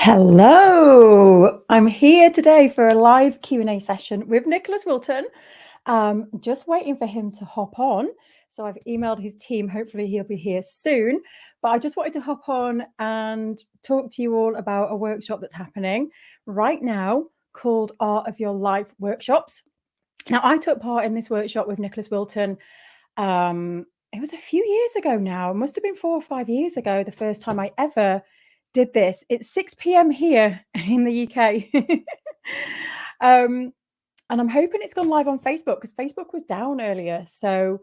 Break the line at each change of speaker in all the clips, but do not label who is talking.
Hello, I'm here today for a live Q&A session with Nicholas Wilton. Just waiting for him to hop on. So I've emailed his team. Hopefully he'll be here soon. But I just wanted to hop on and talk to you all about a workshop that's happening right now called Art of Your Life Workshops. Now, I took part in this workshop with Nicholas Wilton. It was a few years ago now. It must have been 4 or 5 years ago, the first time I ever did this. It's 6 p.m. here in the UK. And I'm hoping it's gone live on Facebook because Facebook was down earlier. So,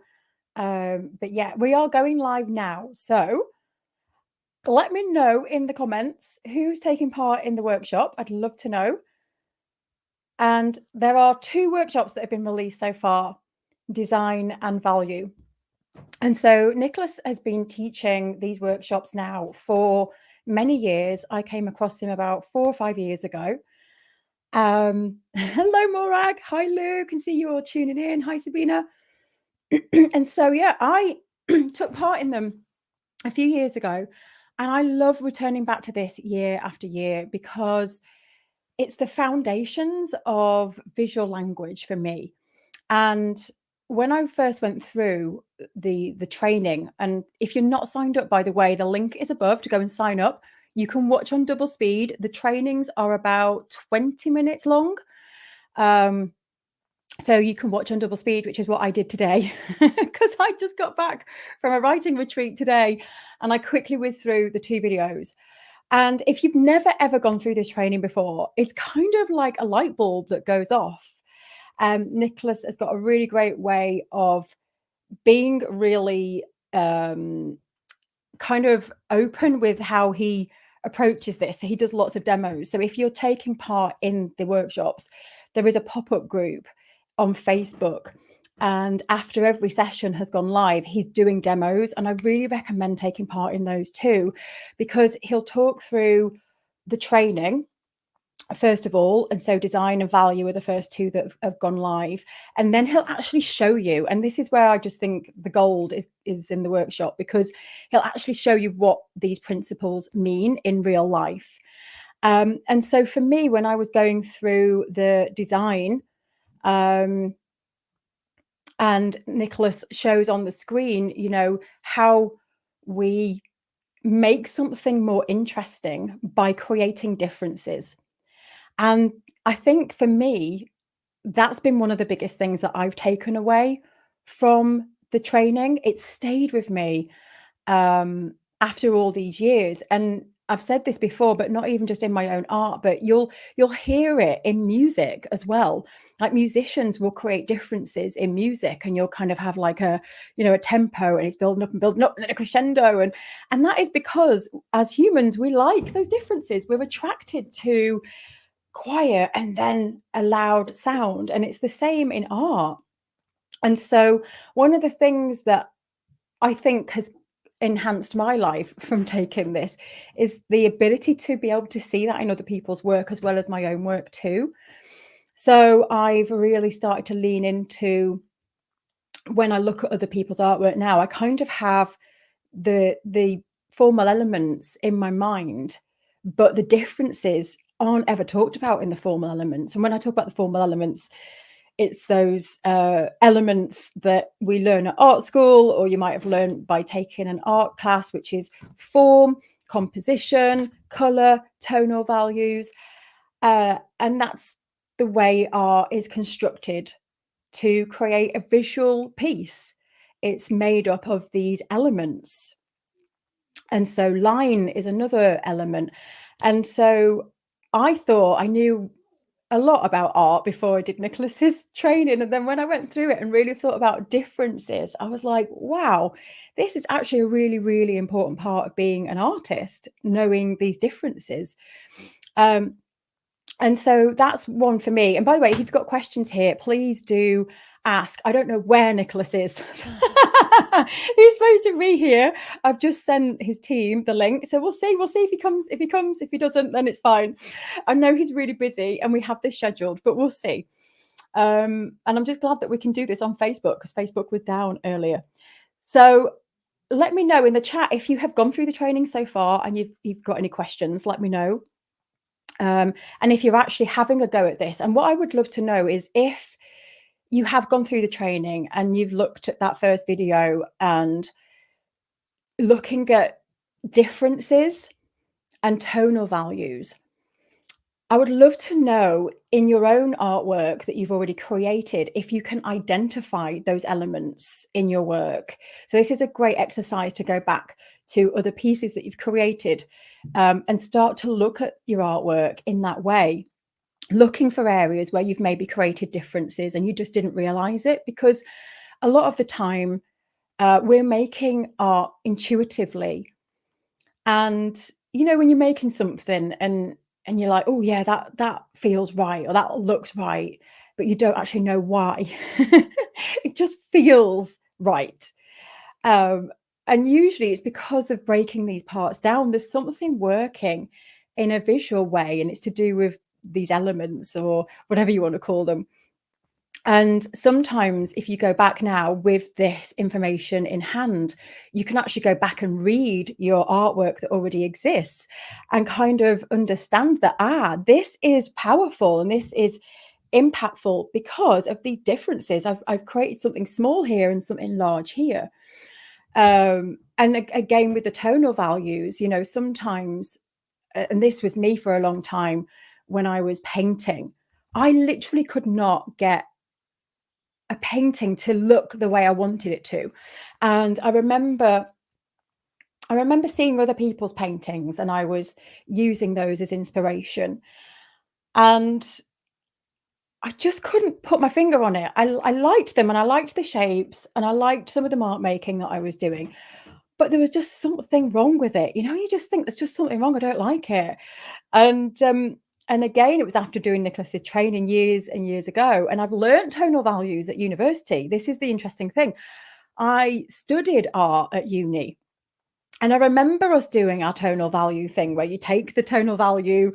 but yeah, we are going live now. So let me know in the comments who's taking part in the workshop. I'd love to know. And there are 2 workshops that have been released so far, design and value. And so Nicholas has been teaching these workshops now for many years. I came across him about 4 or 5 years ago. Hello, Morag. Hi, Lou. Can see you all tuning in. Hi, Sabina. And so, yeah, I took part in them a few years ago. And I love returning back to this year after year because it's the foundations of visual language for me. And when I first went through the training, and if you're not signed up, by the way, the link is above to go and sign up. You can watch on double speed. The trainings are about 20 minutes long. So you can watch on double speed, which is what I did today, because I just got back from a writing retreat today and I quickly whizzed through the 2 videos. And if you've never, ever gone through this training before, it's kind of like a light bulb that goes off. Nicholas has got a really great way of being really kind of open with how he approaches this. So he does lots of demos. So if you're taking part in the workshops, there is a pop-up group on Facebook. And after every session has gone live, he's doing demos. And I really recommend taking part in those too, because he'll talk through the training first of all, and so design and value are the first 2 that have gone live, and then he'll actually show you, and this is where I just think the gold is in the workshop, because he'll actually show you what these principles mean in real life. And so for me, when I was going through the design, and Nicholas shows on the screen, you know, how we make something more interesting by creating differences. And I think for me, that's been one of the biggest things that I've taken away from the training. It's stayed with me after all these years. And I've said this before, but not even just in my own art, but you'll hear it in music as well. Like musicians will create differences in music, and you'll kind of have like a, you know, a tempo, and it's building up and then a crescendo. And that is because as humans, we like those differences. We're attracted to quiet and then a loud sound, and it's the same in art. And so one of the things that I think has enhanced my life from taking this is the ability to be able to see that in other people's work as well as my own work too. So I've really started to lean into, when I look at other people's artwork now, I kind of have the formal elements in my mind, but the differences aren't ever talked about in the formal elements. And when I talk about the formal elements, it's those elements that we learn at art school, or you might have learned by taking an art class, which is form, composition, color, tonal values. And that's the way art is constructed to create a visual piece. It's made up of these elements. And so line is another element. And so I thought I knew a lot about art before I did Nicholas's training. And then when I went through it and really thought about differences, I was like, wow, this is actually a really, really important part of being an artist, knowing these differences. And so that's one for me. And by the way, if you've got questions here, please do ask. I don't know where Nicholas is. He's supposed to be here. I've just sent his team the link. So we'll see if he comes. If he doesn't, then it's fine. I know he's really busy and we have this scheduled, but we'll see. And I'm just glad that we can do this on Facebook, because Facebook was down earlier. So let me know in the chat if you have gone through the training so far and you've got any questions. Let me know. And if you're actually having a go at this, and what I would love to know is if you have gone through the training and you've looked at that first video and looking at differences and tonal values, I would love to know in your own artwork that you've already created, if you can identify those elements in your work. So this is a great exercise to go back to other pieces that you've created, and start to look at your artwork in that way, looking for areas where you've maybe created differences and you just didn't realize it. Because a lot of the time, we're making art intuitively, and when you're making something and you're like, oh yeah, that feels right, or that looks right, but you don't actually know why. It just feels right. um and usually it's because of breaking these parts down. There's something working in a visual way, and it's to do with these elements, or whatever you want to call them. And sometimes, if you go back now with this information in hand, you can actually go back and read your artwork that already exists and kind of understand that, this is powerful and this is impactful because of these differences. I've created something small here and something large here. And again, with the tonal values, sometimes, and this was me for a long time when I was painting, I literally could not get a painting to look the way I wanted it to. And I remember seeing other people's paintings, and I was using those as inspiration. And I just couldn't put my finger on it. I liked them, and I liked the shapes, and I liked some of the mark making that I was doing, but there was just something wrong with it. You just think there's just something wrong. I don't like it. And again, it was after doing Nicholas's training years and years ago, and I've learned tonal values at university. This is the interesting thing. I studied art at uni, and I remember us doing our tonal value thing, where you take the tonal value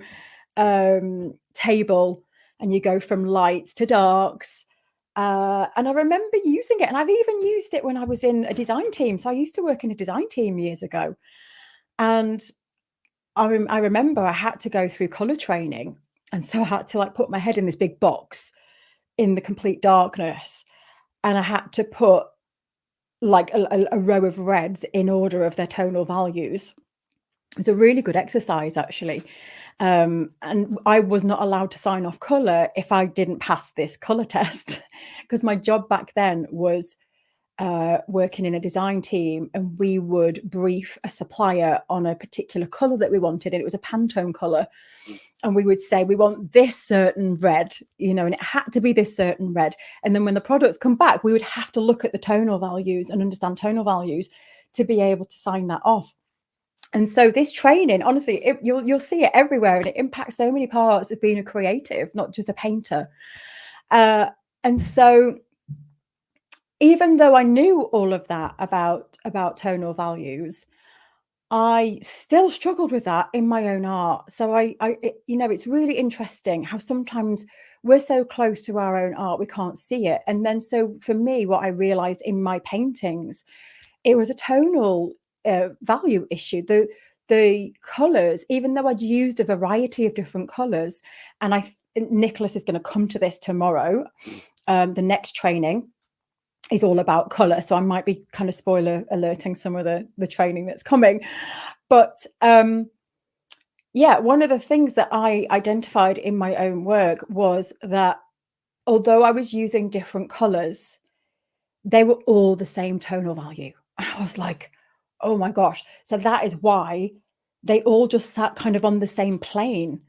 table and you go from lights to darks. And I remember using it, and I've even used it when I was in a design team. So I used to work in a design team years ago, and I remember I had to go through color training, and so I had to like put my head in this big box in the complete darkness, and I had to put like a row of reds in order of their tonal values. It was a really good exercise, actually. And I was not allowed to sign off color if I didn't pass this color test, because my job back then was working in a design team, and we would brief a supplier on a particular color that we wanted, and it was a Pantone color. And we would say, we want this certain red, and it had to be this certain red. And then when the products come back, we would have to look at the tonal values and understand tonal values to be able to sign that off. And so this training, honestly, you'll see it everywhere, and it impacts so many parts of being a creative, not just a painter. And so even though I knew all of that about tonal values, I still struggled with that in my own art. So it's really interesting how sometimes we're so close to our own art, we can't see it. And then, so for me, what I realized in my paintings, it was a tonal value issue. The colors, even though I'd used a variety of different colors, and Nicholas is going to come to this tomorrow. The next training is all about color, so I might be kind of spoiler alerting some of the training that's coming. But yeah, one of the things that I identified in my own work was that although I was using different colors, they were all the same tonal value. And I was like, oh my gosh. So that is why they all just sat kind of on the same plane.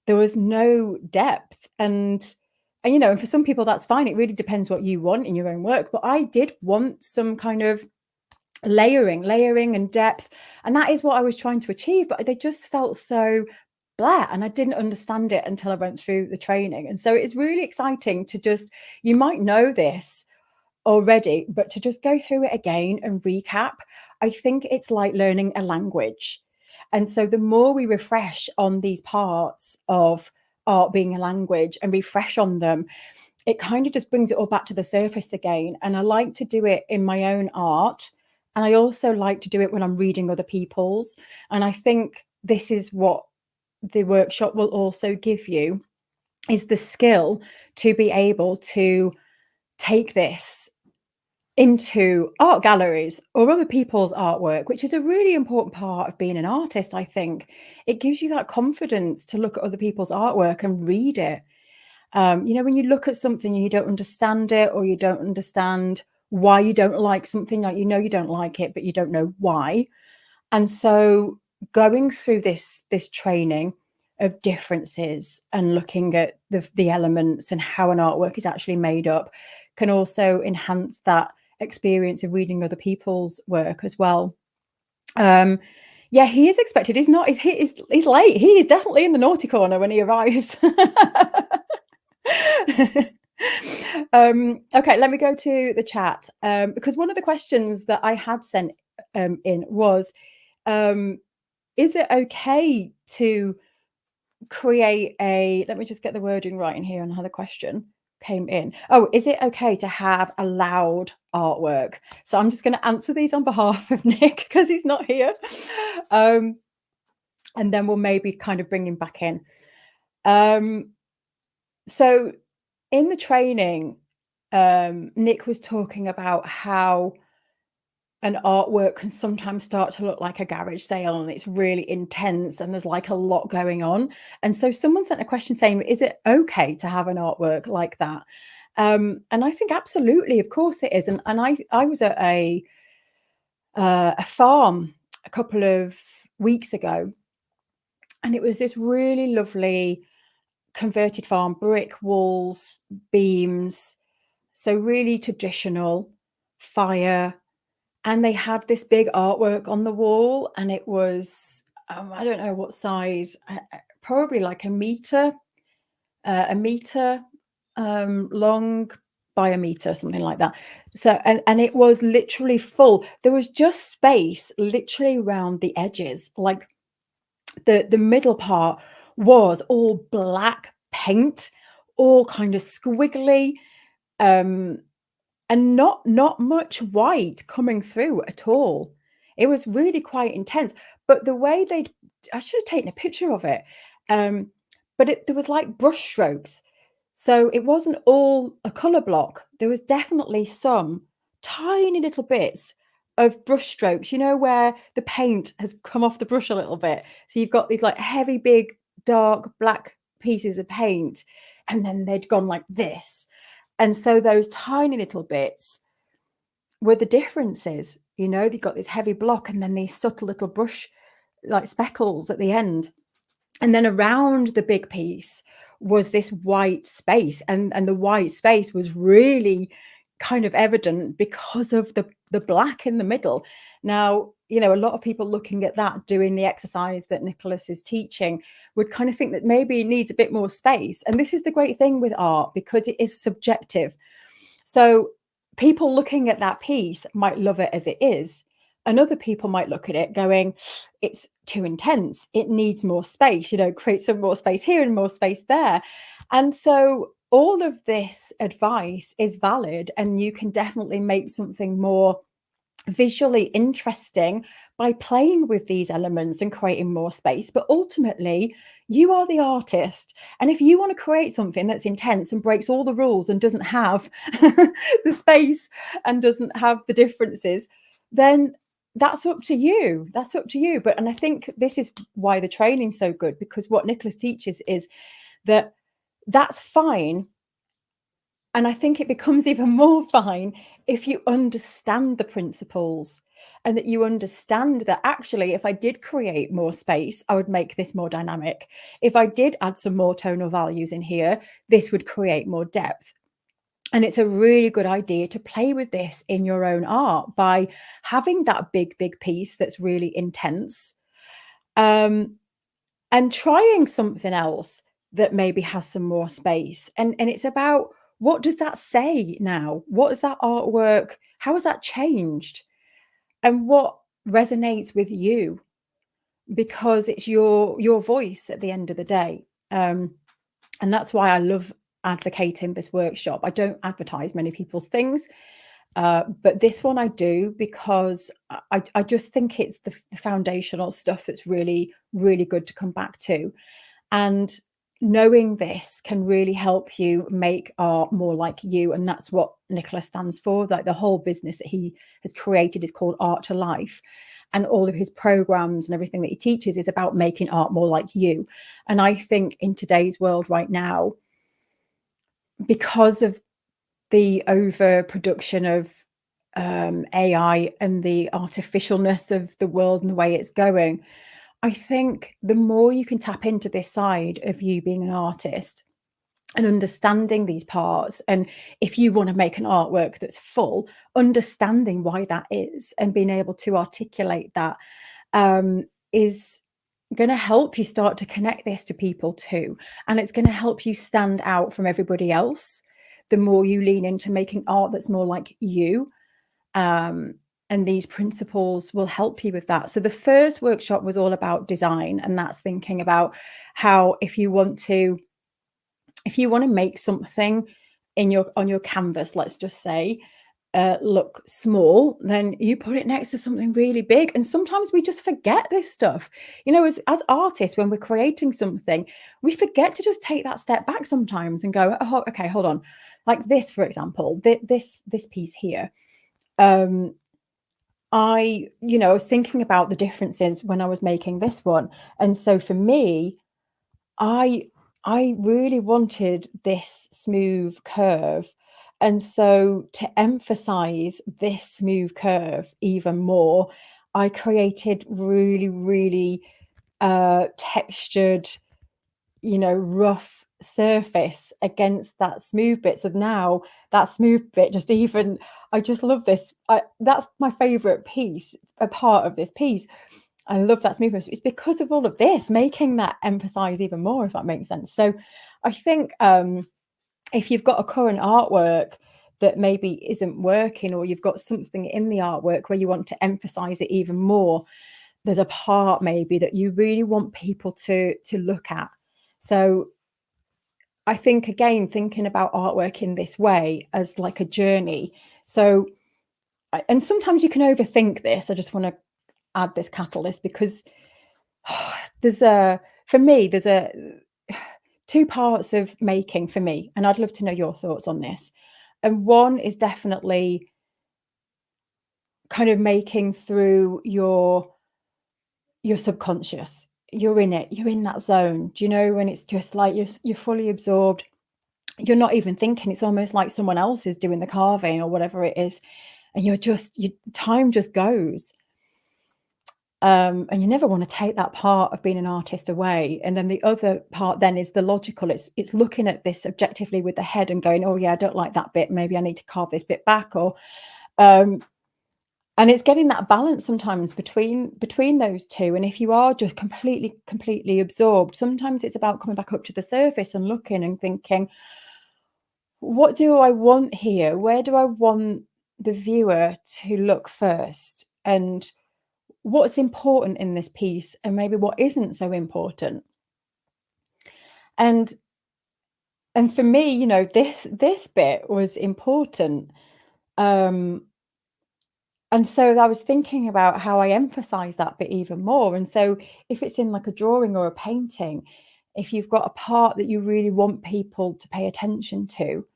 There was no depth. And for some people that's fine. It really depends what you want in your own work. But I did want some kind of layering and depth. And that is what I was trying to achieve. But they just felt so blah. And I didn't understand it until I went through the training. And so it's really exciting to you might know this already, but to just go through it again and recap. I think it's like learning a language. And so the more we refresh on these parts of art being a language and refresh on them, it kind of just brings it all back to the surface again. And I like to do it in my own art. And I also like to do it when I'm reading other people's. And I think this is what the workshop will also give you is the skill to be able to take this into art galleries or other people's artwork, which is a really important part of being an artist, I think. It gives you that confidence to look at other people's artwork and read it. When you look at something and you don't understand it, or you don't understand why you don't like something, like you don't like it, but you don't know why. And so going through this training of differences and looking at the elements and how an artwork is actually made up can also enhance that experience of reading other people's work as well. Yeah, he is expected. He's not. He's late. He is definitely in the naughty corner when he arrives. Okay, let me go to the chat, because one of the questions that I had sent in was, is it okay to create a, let me just get the wording right in here on how the question came in. Oh, is it okay to have a loud artwork? So I'm just going to answer these on behalf of Nick because he's not here. And then we'll maybe kind of bring him back in. So in the training, Nick was talking about how an artwork can sometimes start to look like a garage sale, and it's really intense and there's like a lot going on. And so someone sent a question saying, is it okay to have an artwork like that? And I think absolutely, of course it is. And I was at a farm a couple of weeks ago, and it was this really lovely converted farm, brick walls, beams, so really traditional, fire. And they had this big artwork on the wall, and it was, I don't know what size, probably like a meter long by a meter, something like that. So, and it was literally full. There was just space literally around the edges, like the middle part was all black paint, all kind of squiggly, and not much white coming through at all. It was really quite intense. But the way I should have taken a picture of it. But there was like brush strokes. So it wasn't all a color block. There was definitely some tiny little bits of brush strokes, where the paint has come off the brush a little bit. So you've got these like heavy, big, dark black pieces of paint, and then they'd gone like this. And so those tiny little bits were the differences. They've got this heavy block and then these subtle little brush like speckles at the end. And then around the big piece was this white space. And the white space was really kind of evident because of the black in the middle. Now, a lot of people looking at that, doing the exercise that Nicholas is teaching, would kind of think that maybe it needs a bit more space. And this is the great thing with art, because it is subjective. So people looking at that piece might love it as it is, and other people might look at it going, it's too intense, it needs more space, create some more space here and more space there. And so all of this advice is valid, and you can definitely make something more visually interesting by playing with these elements and creating more space. But ultimately, you are the artist. And if you want to create something that's intense and breaks all the rules and doesn't have the space and doesn't have the differences, then that's up to you. That's up to you. And I think this is why the training's so good, because what Nicholas teaches is that that's fine. And I think it becomes even more fine if you understand the principles, and that you understand that actually, if I did create more space, I would make this more dynamic. If I did add some more tonal values in here, this would create more depth. And it's a really good idea to play with this in your own art by having that big piece that's really intense, and trying something else that maybe has some more space. And it's about, what does that say now? What is that artwork? How has that changed? And what resonates with you? Because it's your voice at the end of the day. And that's why I love advocating this workshop. I don't advertise many people's things. But this one I do because I just think it's the foundational stuff that's really, really good to come back to. And knowing this can really help you make art more like you. And that's what Nicholas stands for. Like the whole business that he has created is called Art to Life. And all of his programs and everything that he teaches is about making art more like you. And I think in today's world right now, because of the overproduction of AI and the artificialness of the world and the way it's going, I think the more you can tap into this side of you being an artist and understanding these parts, and if you want to make an artwork that's full, understanding why that is and being able to articulate that is going to help you start to connect this to people too. And it's going to help you stand out from everybody else the more you lean into making art that's more like you. Um, and these principles will help you with that. So the first workshop was all about design, and that's thinking about how if you want to make something in your on your canvas, let's just say, look small, then you put it next to something really big. And sometimes we just forget this stuff. You know, as artists, when we're creating something, we forget to just take that step back sometimes and go, oh, okay, hold on. Like this, for example, this piece here. I was thinking about the differences when I was making this one. And so for me, I I really wanted this smooth curve. And so to emphasize this smooth curve even more, I created really, really textured, rough surface against that smooth bit. So now that smooth bit just even, I just love this. That's my favorite piece, a part of this piece. I love that smoothness. It's because of all of this, making that emphasize even more, if that makes sense. So I think if you've got a current artwork that maybe isn't working, or you've got something in the artwork where you want to emphasize it even more, there's a part maybe that you really want people to look at. So I think, again, thinking about artwork in this way as like a journey. So, and sometimes you can overthink this. I just want to add this catalyst because for me, there's two parts of making for me, and I'd love to know your thoughts on this. And one is definitely kind of making through your subconscious. You're in it, you're in that zone. Do you know when it's just like you're fully absorbed? You're not even thinking. It's almost like someone else is doing the carving or whatever it is, and time just goes. And you never want to take that part of being an artist away. And then the other part then is the logical. It's looking at this objectively with the head and going, oh yeah, I don't like that bit. Maybe I need to carve this bit back. Or and it's getting that balance sometimes between those two. And if you are just completely absorbed, sometimes it's about coming back up to the surface and looking and thinking, what do I want here? Where do I want the viewer to look first? And what's important in this piece, and maybe what isn't so important. And for me, this bit was important. And so I was thinking about how I emphasize that bit even more. And so if it's in like a drawing or a painting, if you've got a part that you really want people to pay attention to,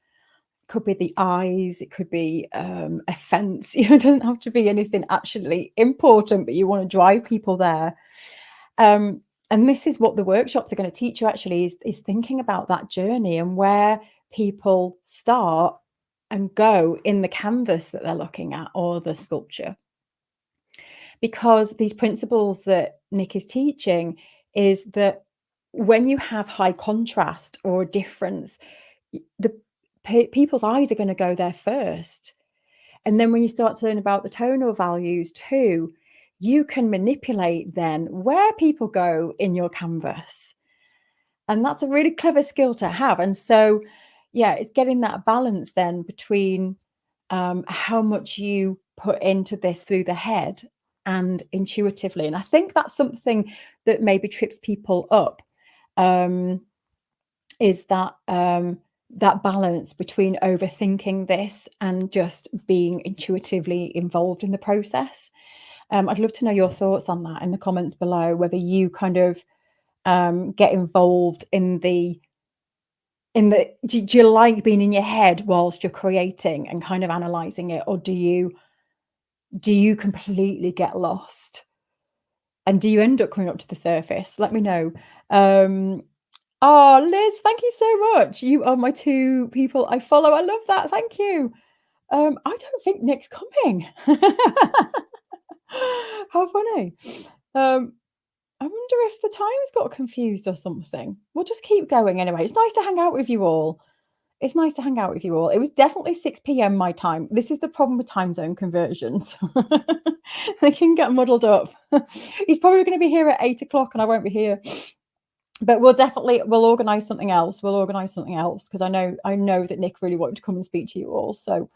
could be the eyes, it could be a fence. It doesn't have to be anything actually important, but you want to drive people there. And this is what the workshops are going to teach you actually, is thinking about that journey and where people start and go in the canvas that they're looking at, or the sculpture. Because these principles that Nick is teaching is that when you have high contrast or difference, the people's eyes are going to go there first. And then when you start to learn about the tonal values too, you can manipulate then where people go in your canvas. And that's a really clever skill to have. And so, yeah, it's getting that balance then between how much you put into this through the head and intuitively. And I think that's something that maybe trips people up, is that that balance between overthinking this and just being intuitively involved in the process. I'd love to know your thoughts on that in the comments below, whether you kind of get involved do you like being in your head whilst you're creating and kind of analyzing it, or do you completely get lost? And do you end up coming up to the surface? Let me know. Um, oh, Liz, thank you so much. You are my two people I follow. I love that. Thank you. I don't think Nick's coming. How funny. Um, I wonder if the times got confused or something. We'll just keep going anyway. It's nice to hang out with you all. It's nice to hang out with you all. It was definitely 6 p.m. my time. This is the problem with time zone conversions. They can get muddled up. He's probably going to be here at 8 o'clock and I won't be here. But we'll organise something else. We'll organise something else because I know that Nick really wanted to come and speak to you all. So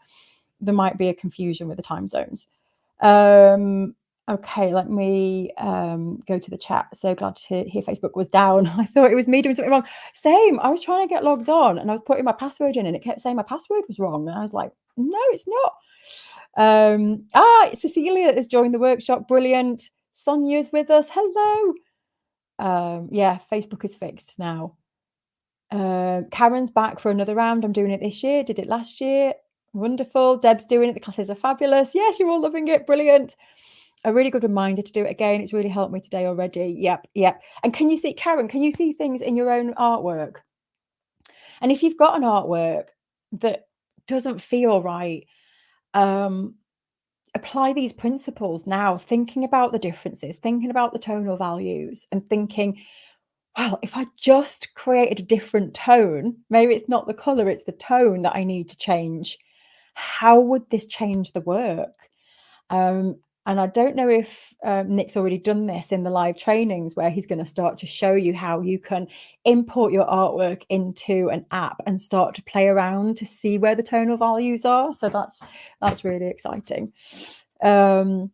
there might be a confusion with the time zones. Okay, let me go to the chat. So glad to hear Facebook was down. I thought it was me doing something wrong. Same. I was trying to get logged on and I was putting my password in and it kept saying my password was wrong. And I was like, no, it's not. Cecilia has joined the workshop. Brilliant. Sonia's with us. Hello. Yeah, Facebook is fixed now. Karen's back for another round. I'm doing it this year. Did it last year. Wonderful. Deb's doing it. The classes are fabulous. Yes, you're all loving it. Brilliant. A really good reminder to do it again. It's really helped me today already. Yep. And can you see, Karen, can you see things in your own artwork? And if you've got an artwork that doesn't feel right, apply these principles now, thinking about the differences, thinking about the tonal values and thinking, well, if I just created a different tone, maybe it's not the color, it's the tone that I need to change. How would this change the work? And I don't know if Nick's already done this in the live trainings where he's going to start to show you how you can import your artwork into an app and start to play around to see where the tonal values are. So that's really exciting. Hi,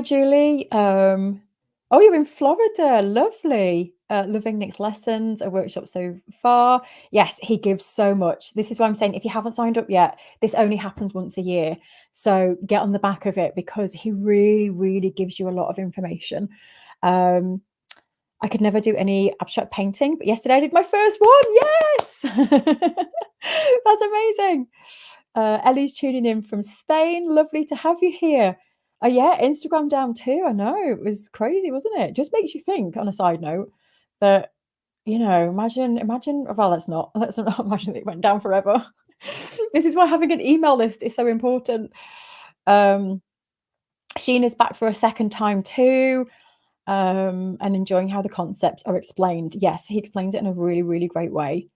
Julie. Oh, you're in Florida. Lovely. Loving Nick's lessons, a workshop so far. Yes, he gives so much. This is why I'm saying if you haven't signed up yet, this only happens once a year. So get on the back of it because he really, really gives you a lot of information. I could never do any abstract painting, but yesterday I did my first one. Yes. That's amazing. Ellie's tuning in from Spain. Lovely to have you here. Yeah, Instagram down too. I know, it was crazy, wasn't it? Just makes you think, on a side note, that, imagine, well, let's not imagine that it went down forever. This is why having an email list is so important. Sheena's back for a second time too, and enjoying how the concepts are explained. Yes, he explains it in a really, really great way.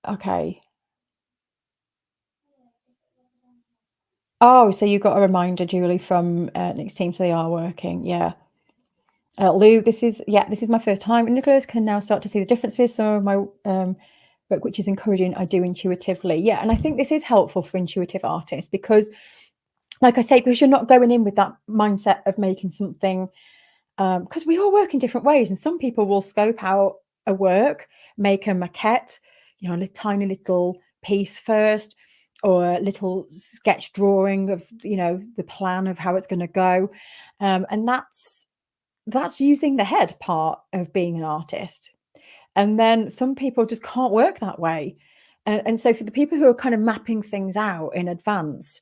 Okay. Oh, so you got a reminder, Julie, from Nick's team, so they are working. Yeah. Lou, this is my first time. Nicholas can now start to see the differences. Some of my work, which is encouraging, I do intuitively. Yeah, and I think this is helpful for intuitive artists because, like I say, because you're not going in with that mindset of making something, because we all work in different ways, and some people will scope out a work, make a maquette, a tiny little piece first, or a little sketch drawing of the plan of how it's going to go, and that's using the head part of being an artist. And then some people just can't work that way, and so for the people who are kind of mapping things out in advance,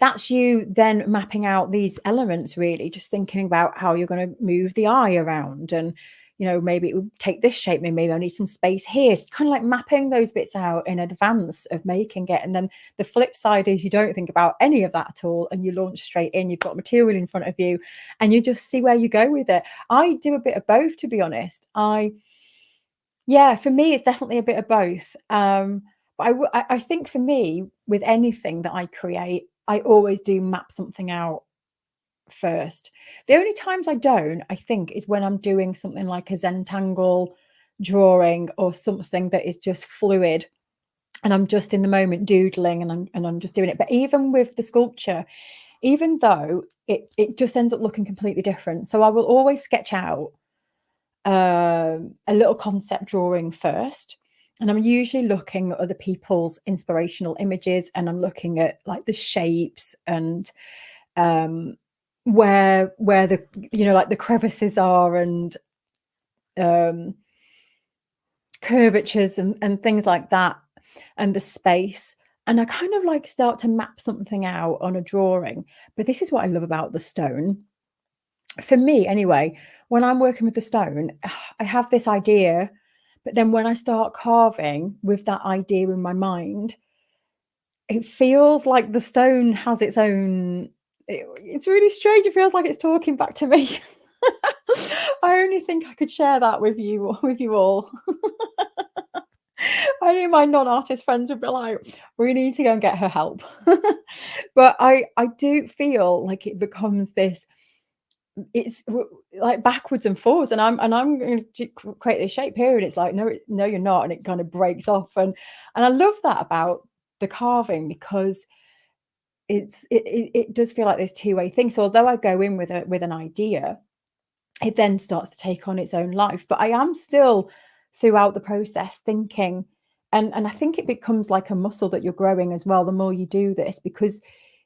that's you then mapping out these elements, really just thinking about how you're going to move the eye around, and maybe it would take this shape, maybe I need some space here. So kind of like mapping those bits out in advance of making it. And then the flip side is you don't think about any of that at all and you launch straight in. You've got material in front of you and you just see where you go with it. I do a bit of both, to be honest. For me, it's definitely a bit of both. But I think for me, with anything that I create, I always do map something out first. The only times I don't, I think, is when I'm doing something like a Zentangle drawing or something that is just fluid and I'm just in the moment doodling and I'm just doing it. But even with the sculpture, even though it just ends up looking completely different, so I will always sketch out a little concept drawing first. And I'm usually looking at other people's inspirational images, and I'm looking at like the shapes and um, where the, like the crevices are, and um, curvatures and things like that, and the space. And I kind of like start to map something out on a drawing. But this is what I love about the stone. For me, anyway, when I'm working with the stone, I have this idea, but then when I start carving with that idea in my mind, it feels like the stone has its own. It's really strange. It feels like it's talking back to me. I only think I could share that with you all. I know my non-artist friends would be like, "We need to go and get her help." But I do feel like it becomes this. It's like backwards and forwards, and I'm going to create this shape here, and it's like, no, no, you're not, and it kind of breaks off, and I love that about the carving, because it does feel like this two-way thing. So although I go in with an idea, it then starts to take on its own life. But I am still throughout the process thinking, and I think it becomes like a muscle that you're growing as well the more you do this, because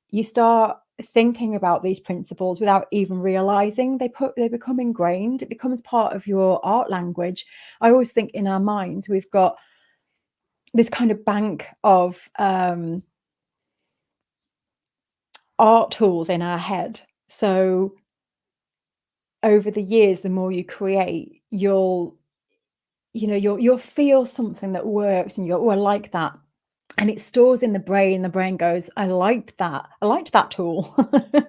you start thinking about these principles without even realizing they become ingrained. It becomes part of your art language. I always think in our minds we've got this kind of bank of art tools in our head. So over the years, the more you create, you'll feel something that works, and you go, oh, I like that. And it stores in the brain. The brain goes, I liked that. I liked that tool. I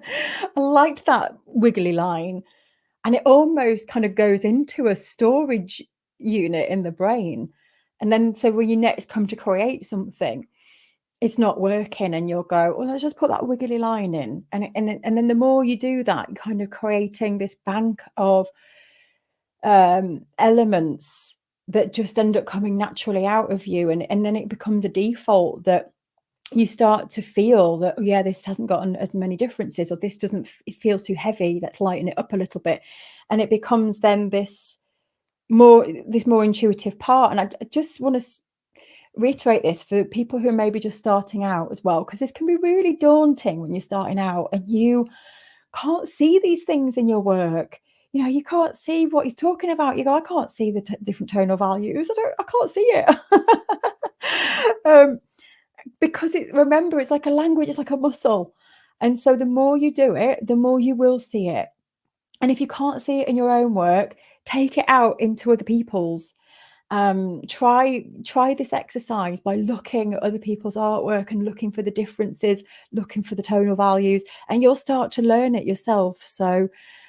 liked that wiggly line. And it almost kind of goes into a storage unit in the brain. And then so when you next come to create something, it's not working, and you'll go, well, let's just put that wiggly line in. And then the more you do that, you're kind of creating this bank of elements that just end up coming naturally out of you. And then it becomes a default that you start to feel that, oh yeah, this hasn't gotten as many differences, or this doesn't, it feels too heavy, let's lighten it up a little bit. And it becomes then this more intuitive part. And I just want to reiterate this for people who are maybe just starting out as well, because this can be really daunting when you're starting out and you can't see these things in your work. You can't see what he's talking about. You go, I can't see the different tonal values. I can't see it. Because remember, it's like a language, it's like a muscle. And so the more you do it, the more you will see it. And if you can't see it in your own work, take it out into other people's. Try this exercise by looking at other people's artwork and looking for the differences, looking for the tonal values, and you'll start to learn it yourself. So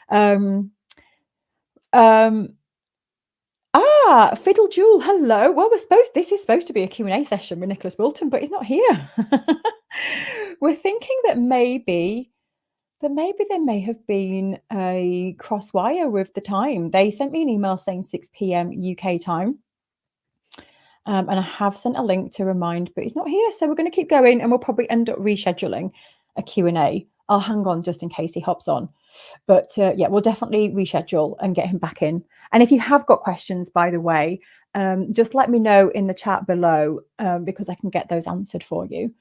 um um Fiddle Jewel, hello. Well, this is supposed to be a Q&A session with Nicholas Wilton, but he's not here. We're thinking that maybe there may have been a crosswire with the time. They sent me an email saying 6 p.m. UK time. And I have sent a link to remind, but he's not here. So we're going to keep going, and we'll probably end up rescheduling a Q&A. I'll hang on just in case he hops on. But yeah, we'll definitely reschedule and get him back in. And if you have got questions, by the way, just let me know in the chat below, because I can get those answered for you.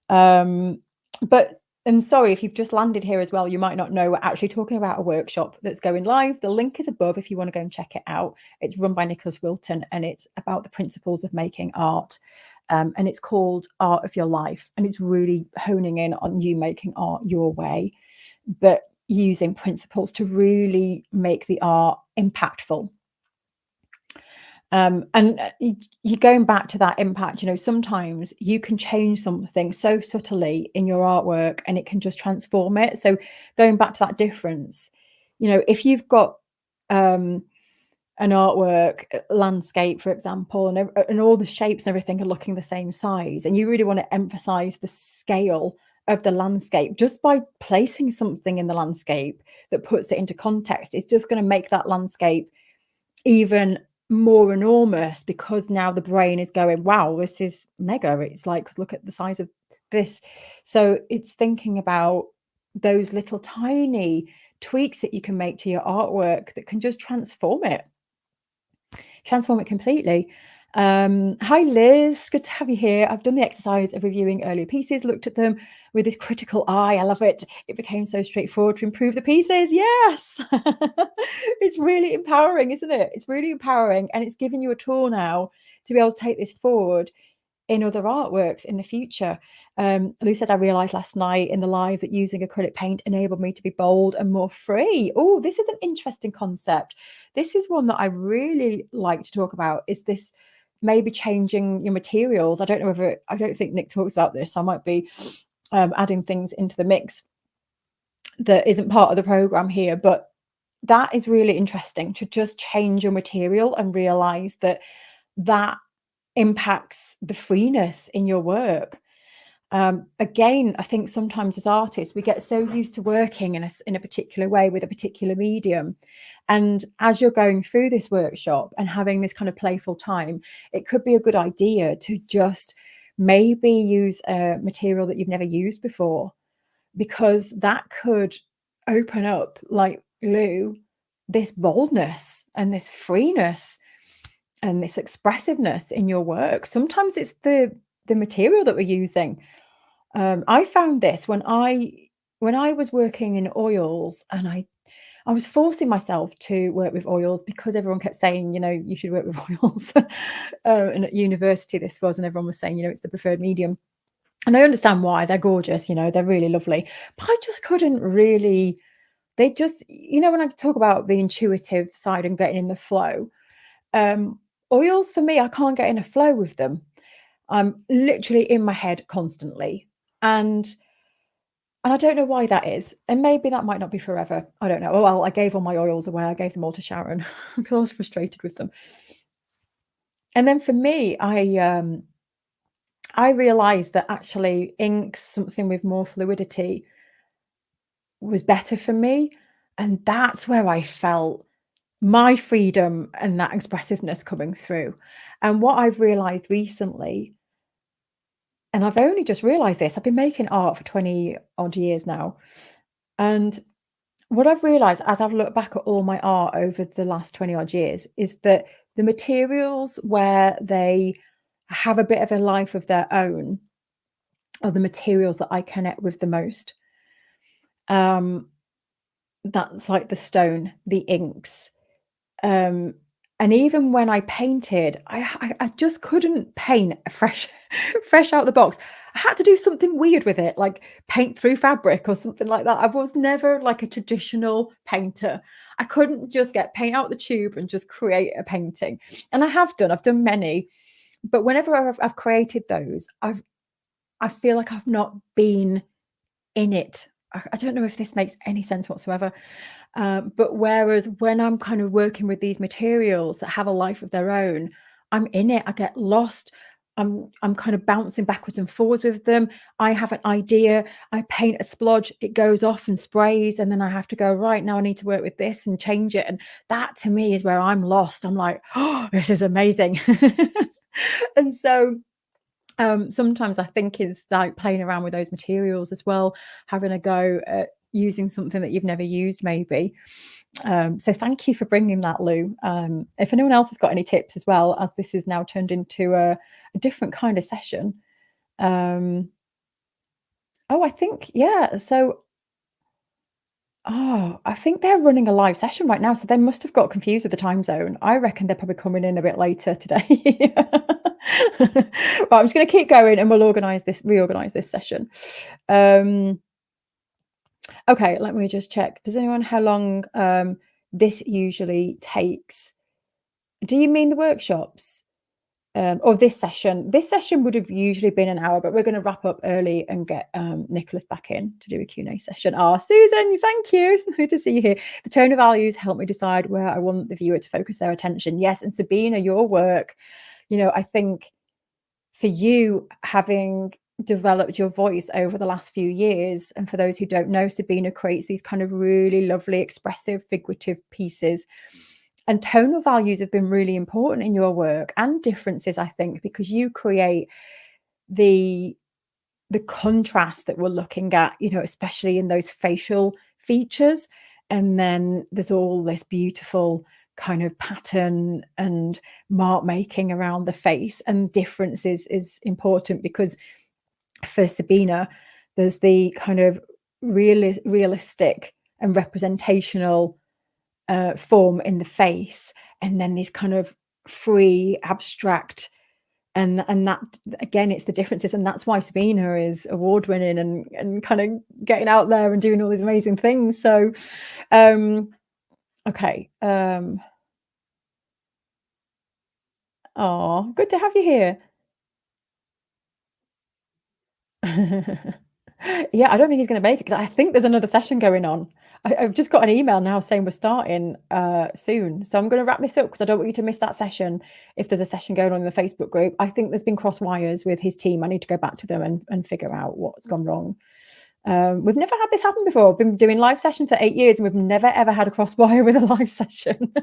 But I'm sorry if you've just landed here as well, you might not know we're actually talking about a workshop that's going live. The link is above if you want to go and check it out. It's run by Nicholas Wilton, and it's about the principles of making art. And it's called Art of Your Life. And it's really honing in on you making art your way, but using principles to really make the art impactful. And you going back to that impact, sometimes you can change something so subtly in your artwork and it can just transform it. So going back to that difference, if you've got an artwork landscape, for example, and all the shapes and everything are looking the same size, and you really want to emphasize the scale of the landscape, just by placing something in the landscape that puts it into context, it's just going to make that landscape even more enormous, because now the brain is going, wow, this is mega. It's like, look at the size of this. So it's thinking about those little tiny tweaks that you can make to your artwork that can just transform it. Transform it completely. Hi, Liz. Good to have you here. I've done the exercise of reviewing earlier pieces, looked at them with this critical eye. I love it. It became so straightforward to improve the pieces. Yes. It's really empowering, isn't it? It's really empowering. And it's giving you a tool now to be able to take this forward in other artworks in the future. Lou said, I realized last night in the live that using acrylic paint enabled me to be bold and more free. Oh, this is an interesting concept. This is one that I really like to talk about, is this maybe changing your materials. I don't know if I don't think Nick talks about this. I might be adding things into the mix that isn't part of the program here, but that is really interesting, to just change your material and realize that that impacts the freeness in your work. Again, I think sometimes as artists, we get so used to working in a particular way with a particular medium. And as you're going through this workshop and having this kind of playful time, it could be a good idea to just maybe use a material that you've never used before, because that could open up, like Lou, this boldness and this freeness and this expressiveness in your work. Sometimes it's the material that we're using. I found this when I was working in oils, and I was forcing myself to work with oils because everyone kept saying, you should work with oils. And at university this was, and everyone was saying, it's the preferred medium. And I understand why. They're gorgeous, they're really lovely. But I just couldn't really, they just, when I talk about the intuitive side and getting in the flow, um, oils for me, I can't get in a flow with them. I'm literally in my head constantly. And I don't know why that is. And maybe that might not be forever. I don't know. Oh, well, I gave all my oils away. I gave them all to Sharon because I was frustrated with them. And then for me, I realized that actually inks, something with more fluidity, was better for me. And that's where I felt my freedom and that expressiveness coming through. And what I've realized recently, and I've only just realized this, I've been making art for 20 odd years now. And what I've realized as I've looked back at all my art over the last 20 odd years is that the materials where they have a bit of a life of their own are the materials that I connect with the most. That's like the stone, the inks. And even when I painted, I just couldn't paint fresh fresh out the box. I had to do something weird with it, like paint through fabric or something like that. I was never like a traditional painter. I couldn't just get paint out the tube and just create a painting. And I've done many, but whenever I've created those, I feel like I've not been in it. I don't know if this makes any sense whatsoever. But whereas when I'm kind of working with these materials that have a life of their own, I'm in it. I get lost. I'm kind of bouncing backwards and forwards with them. I have an idea. I paint a splodge. It goes off and sprays, and then I have to go, right now I need to work with this and change it. And that to me is where I'm lost. I'm like, oh, this is amazing. And so sometimes I think it's like playing around with those materials as well, having a go at using something that you've never used maybe. So thank you for bringing that, Lou. If anyone else has got any tips as well, as this is now turned into a different kind of session. I think, yeah. So, I think they're running a live session right now. So they must have got confused with the time zone. I reckon they're probably coming in a bit later today. But I'm just going to keep going and we'll reorganize this session. Okay, let me just check. Does anyone how long this usually takes? Do you mean the workshops? Or this session? This session would have usually been an hour, but we're going to wrap up early and get Nicholas back in to do a Q&A session. Susan, thank you. It's good to see you here. The tone of values help me decide where I want the viewer to focus their attention. Yes, and Sabina, your work, I think for you, having developed your voice over the last few years, and for those who don't know, Sabina creates these kind of really lovely, expressive, figurative pieces. And tonal values have been really important in your work, and differences, I think, because you create the contrast that we're looking at, especially in those facial features. And then there's all this beautiful kind of pattern and mark making around the face, and difference is important because for Sabina, there's the kind of realistic and representational form in the face, and then these kind of free, abstract, and that again, it's the differences, and that's why Sabina is award winning and kind of getting out there and doing all these amazing things. So, okay, oh, good to have you here. Yeah, I don't think he's gonna make it because I think there's another session going on. I've just got an email now saying we're starting, soon, so I'm gonna wrap this up because I don't want you to miss that session if there's a session going on in the Facebook group. I think there's been cross wires with his team. I need to go back to them and figure out what's gone wrong. We've never had this happen before. I've been doing live sessions for 8 years, and we've never, ever had a cross wire with a live session.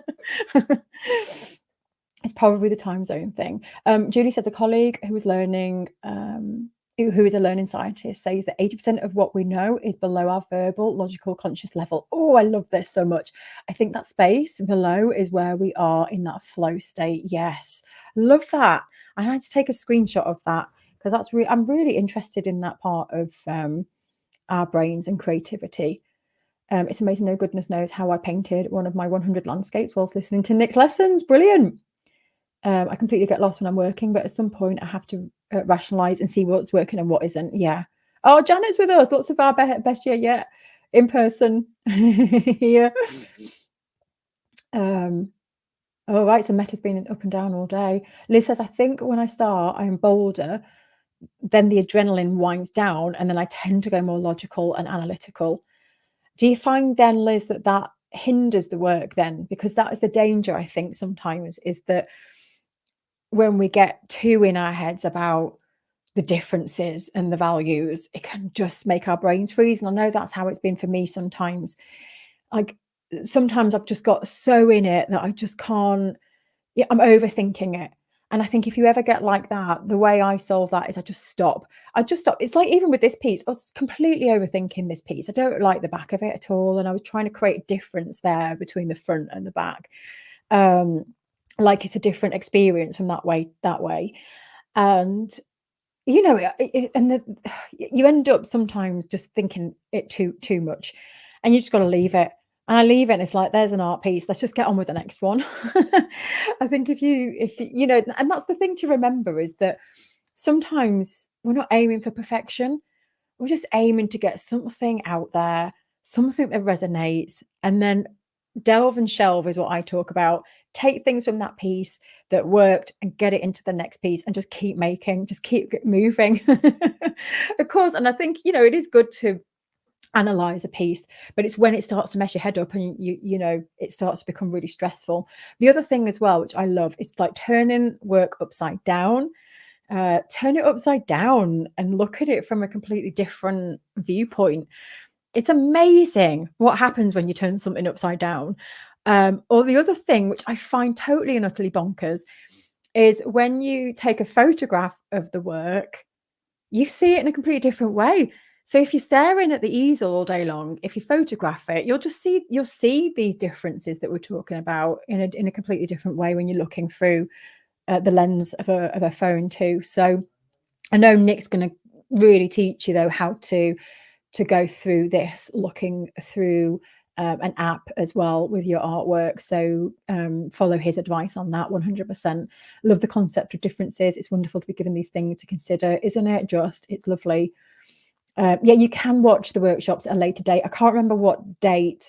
It's probably the time zone thing. Julie says a colleague who was learning, who is a learning scientist, says that 80% of what we know is below our verbal, logical, conscious level. Oh, I love this so much. I think that space below is where we are in that flow state. Yes, love that. I had to take a screenshot of that because I'm really interested in that part of our brains and creativity. It's amazing. No goodness knows how I painted one of my 100 landscapes whilst listening to Nick's lessons. Brilliant. I completely get lost when I'm working, but at some point I have to rationalize and see what's working and what isn't. Yeah. Oh, Janet's with us. Lots of our best year yet in person here. All right. So Meta's been up and down all day. Liz says, I think when I start, I'm bolder, then the adrenaline winds down, and then I tend to go more logical and analytical. Do you find then, Liz, that hinders the work then? Because that is the danger, I think, sometimes, is that when we get too in our heads about the differences and the values, it can just make our brains freeze. And I know that's how it's been for me sometimes. Like sometimes I've just got so in it that I just can't, yeah, I'm overthinking it. And I think if you ever get like that, the way I solve that is I just stop. I just stop. It's like even with this piece, I was completely overthinking this piece. I don't like the back of it at all. And I was trying to create a difference there between the front and the back. Like it's a different experience from that way. And you know, you end up sometimes just thinking it too much, and you just got to leave it. And I leave it, and it's like there's an art piece. Let's just get on with the next one. I think if you know, and that's the thing to remember is that sometimes we're not aiming for perfection. We're just aiming to get something out there, something that resonates, and then delve and shelve is what I talk about. Take things from that piece that worked and get it into the next piece and just keep making, just keep moving. Of course, and I think, you know, it is good to analyze a piece, but it's when it starts to mess your head up and you know, it starts to become really stressful. The other thing as well, which I love, is like turning work upside down. Turn it upside down and look at it from a completely different viewpoint. It's amazing what happens when you turn something upside down. Or the other thing, which I find totally and utterly bonkers, is when you take a photograph of the work, you see it in a completely different way. So if you're staring at the easel all day long, if you photograph it, you'll see these differences that we're talking about in a completely different way when you're looking through the lens of a phone too. So I know Nick's going to really teach you though how to go through this, looking through an app as well with your artwork. So follow his advice on that 100%. Love the concept of differences. It's wonderful to be given these things to consider, isn't it? Just, it's lovely. Yeah, you can watch the workshops at a later date. I can't remember what date,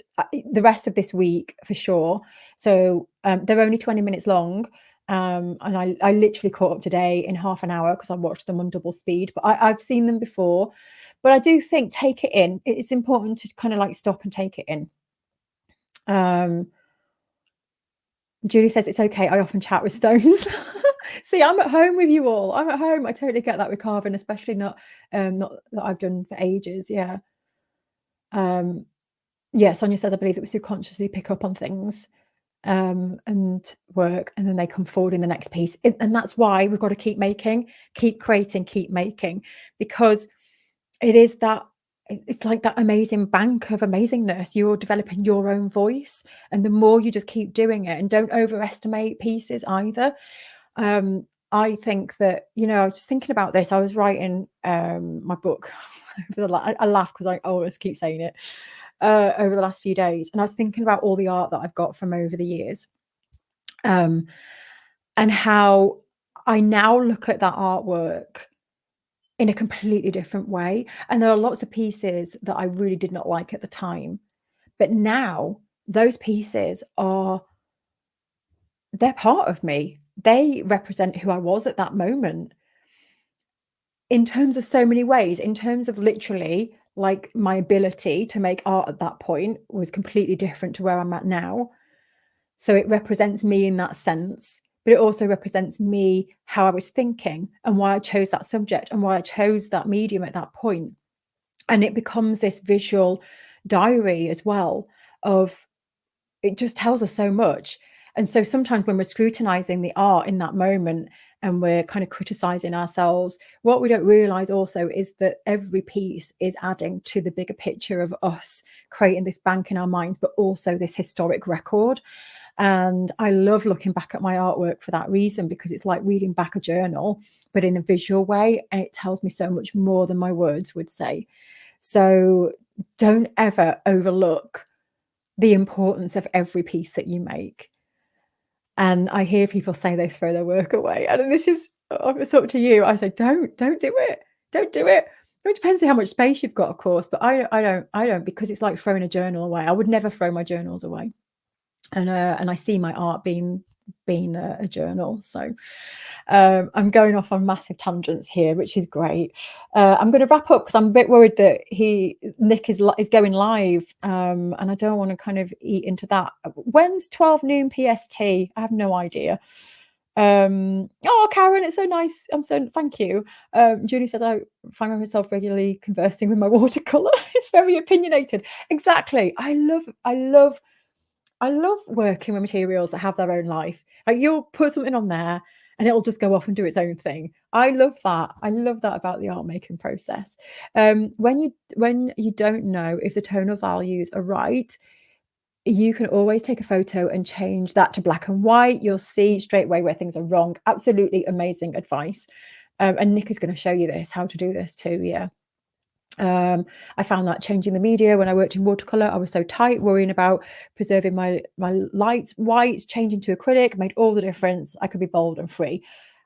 the rest of this week for sure. So they're only 20 minutes long. And I literally caught up today in half an hour because I watched them on double speed, but I've seen them before. But I do think take it in. It's important to kind of like stop and take it in. Julie says it's okay. I often chat with stones. See, I'm at home with you all. I'm at home. I totally get that with carving, especially not that I've done for ages. Yeah. Yeah, Sonia says I believe that we subconsciously pick up on things and work, and then they come forward in the next piece. And that's why we've got to keep making, keep creating, keep making, because it is that it's like that amazing bank of amazingness. You're developing your own voice, and the more you just keep doing it, and don't overestimate pieces either. Um, I think that, I was just thinking about this. I was writing my book over I laugh because I always keep saying it over the last few days, and I was thinking about all the art that I've got from over the years, um, and how I now look at that artwork in a completely different way. And there are lots of pieces that I really did not like at the time, but now those pieces they're part of me. They represent who I was at that moment in terms of so many ways, in terms of literally like my ability to make art at that point was completely different to where I'm at now. So it represents me in that sense, but it also represents me, how I was thinking and why I chose that subject and why I chose that medium at that point. And it becomes this visual diary as well of, it just tells us so much. And so sometimes when we're scrutinizing the art in that moment and we're kind of criticizing ourselves, what we don't realize also is that every piece is adding to the bigger picture of us creating this bank in our minds, but also this historic record. And I love looking back at my artwork for that reason, because it's like reading back a journal, but in a visual way. And it tells me so much more than my words would say. So don't ever overlook the importance of every piece that you make. And I hear people say they throw their work away. And this is, it's up to you. I say, don't do it. Don't do it. It depends on how much space you've got, of course, but I don't, because it's like throwing a journal away. I would never throw my journals away. And I see my art being a journal. So I'm going off on massive tangents here, which is great. I'm going to wrap up because I'm a bit worried that Nick is going live, and I don't want to kind of eat into that. When's 12 noon PST? I have no idea. Oh, Karen, it's so nice. Thank you. Julie said I find myself regularly conversing with my watercolor. It's very opinionated. Exactly. I love working with materials that have their own life. Like, you'll put something on there and it'll just go off and do its own thing. I love that. I love that about the art making process. When you don't know if the tonal values are right, you can always take a photo and change that to black and white. You'll see straight away where things are wrong. Absolutely amazing advice. And Nick is going to show you how to do this too. Yeah. I found that changing the media when I worked in watercolor, I was so tight, worrying about preserving my lights, whites, changing to acrylic made all the difference. I could be bold and free.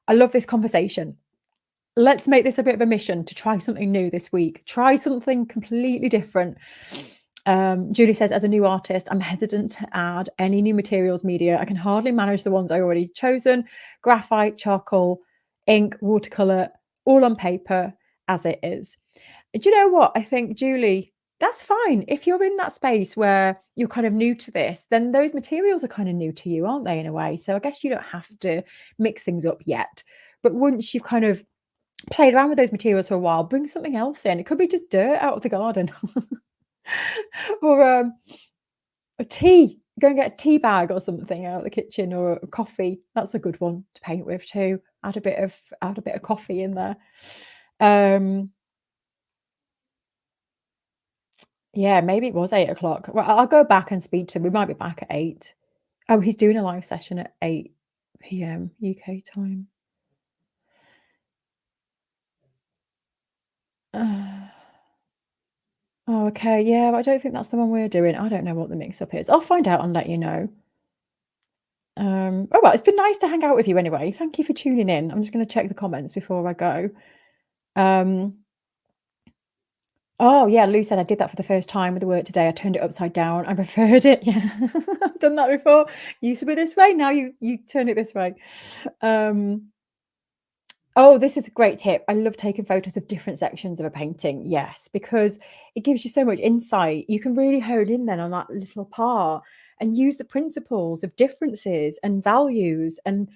I love this conversation. Let's make this a bit of a mission to try something new this week. Try something completely different. Julie says, as a new artist, I'm hesitant to add any new materials media. I can hardly manage the ones I already chosen: graphite, charcoal, ink, watercolor, all on paper as it is. Do you know what? I think, Julie, that's fine. If you're in that space where you're kind of new to this, then those materials are kind of new to you, aren't they, in a way? So I guess you don't have to mix things up yet. But once you've kind of played around with those materials for a while, bring something else in. It could be just dirt out of the garden or a tea. Go and get a tea bag or something out of the kitchen, or a coffee. That's a good one to paint with too. Add a bit of coffee in there. Yeah, maybe it was 8 o'clock. Well, I'll go back and speak to him. We might be back at 8. Oh, he's doing a live session at 8 p.m. UK time. Oh, okay. Yeah, but I don't think that's the one we're doing. I don't know what the mix-up is. I'll find out and let you know. Oh, well, it's been nice to hang out with you anyway. Thank you for tuning in. I'm just going to check the comments before I go. Oh, yeah, Lou said I did that for the first time with the work today. I turned it upside down. I preferred it. Yeah, I've done that before. Used to be this way. Now you turn it this way. Oh, this is a great tip. I love taking photos of different sections of a painting. Yes, because it gives you so much insight. You can really hone in then on that little part and use the principles of differences and values. And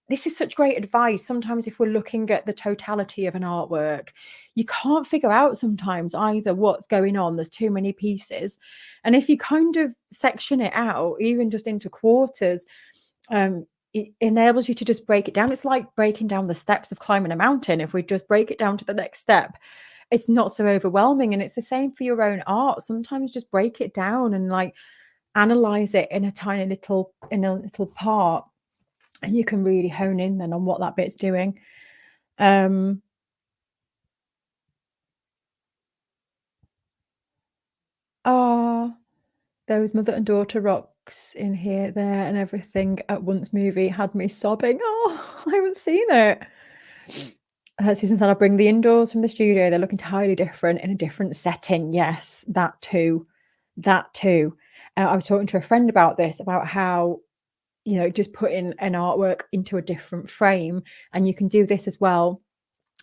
this is such great advice. Sometimes if we're looking at the totality of an artwork, you can't figure out sometimes either what's going on. There's too many pieces. And if you kind of section it out, even just into quarters, it enables you to just break it down. It's like breaking down the steps of climbing a mountain. If we just break it down to the next step, it's not so overwhelming. And it's the same for your own art. Sometimes just break it down and like analyze it in a tiny little part, and you can really hone in then on what that bit's doing. Um, ah, those mother and daughter rocks in here, there, and everything at once movie had me sobbing. Oh, I haven't seen it. Susan said, "I'll bring the indoors from the studio. They look entirely different in a different setting." Yes, that too. That too. I was talking to a friend about this, about how, just putting an artwork into a different frame, and you can do this as well.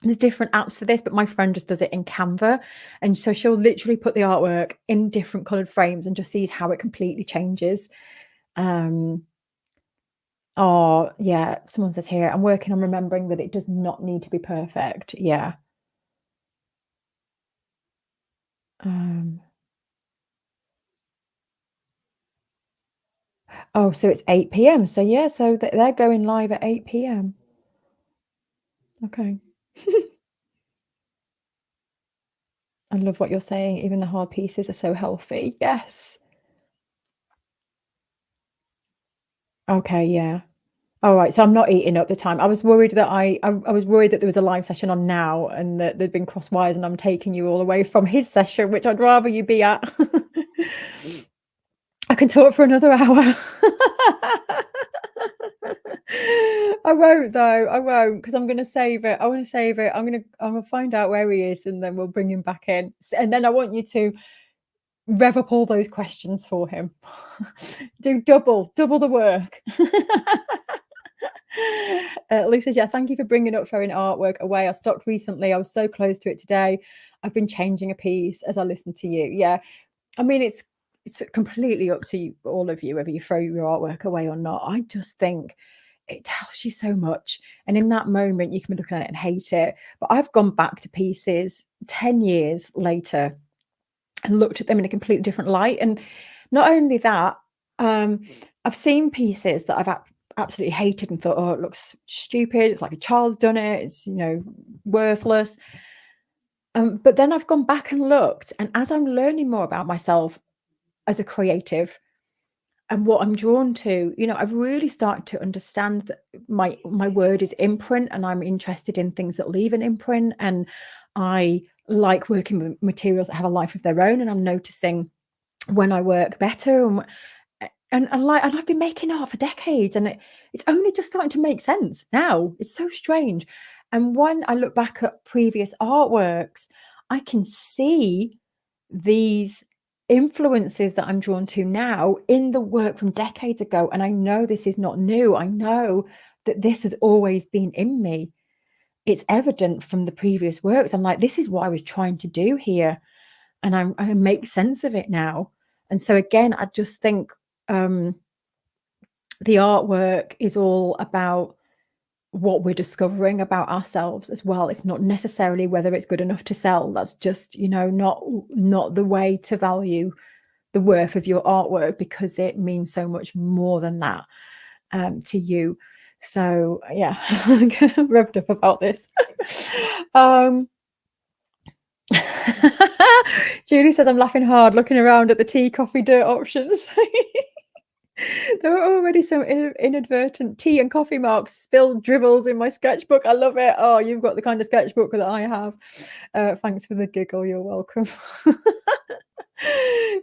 There's different apps for this, but my friend just does it in Canva. And so she'll literally put the artwork in different colored frames and just sees how it completely changes. Um, oh, yeah. Someone says here, I'm working on remembering that it does not need to be perfect. Yeah. Um, oh, so it's 8 p.m. So yeah, so they're going live at 8 p.m. Okay. I love what you're saying. Even the hard pieces are so healthy. Yes. Okay. Yeah. All right, so I'm not eating up the time. I was worried that I was worried that there was a live session on now and that there'd been cross wires and I'm taking you all away from his session, which I'd rather you be at. I can talk for another hour. I won't though. I won't, because I'm gonna save it. I want to save it. I'm gonna find out where he is and then we'll bring him back in. And then I want you to rev up all those questions for him. Do double the work. Lisa, yeah, thank you for bringing up throwing artwork away. I stopped recently. I was so close to it today. I've been changing a piece as I listen to you. Yeah, I mean, it's completely up to you, all of you, whether you throw your artwork away or not. I just think it tells you so much, and in that moment, you can be looking at it and hate it. But I've gone back to pieces 10 years later and looked at them in a completely different light. And not only that, um, I've seen pieces that I've absolutely hated and thought, oh, it looks stupid. It's like a child's done it. It's, worthless. But then I've gone back and looked, and as I'm learning more about myself as a creative and what I'm drawn to, I've really started to understand that my word is imprint, and I'm interested in things that leave an imprint, and I like working with materials that have a life of their own, and I'm noticing when I work better, and I've been making art for decades, and it's only just starting to make sense now. It's so strange. And when I look back at previous artworks, I can see these influences that I'm drawn to now in the work from decades ago. And I know this is not new. I know that this has always been in me. It's evident from the previous works. I'm like, this is what I was trying to do here. And I make sense of it now. And so again, I just think the artwork is all about what we're discovering about ourselves as well. It's not necessarily whether it's good enough to sell. That's just, not the way to value the worth of your artwork, because it means so much more than that to you. So yeah, I'm revved up about this. Julie says, I'm laughing hard looking around at the tea, coffee, dirt options. There are already some inadvertent tea and coffee marks, spilled dribbles in my sketchbook. I love it. Oh, you've got the kind of sketchbook that I have. Thanks for the giggle. You're welcome.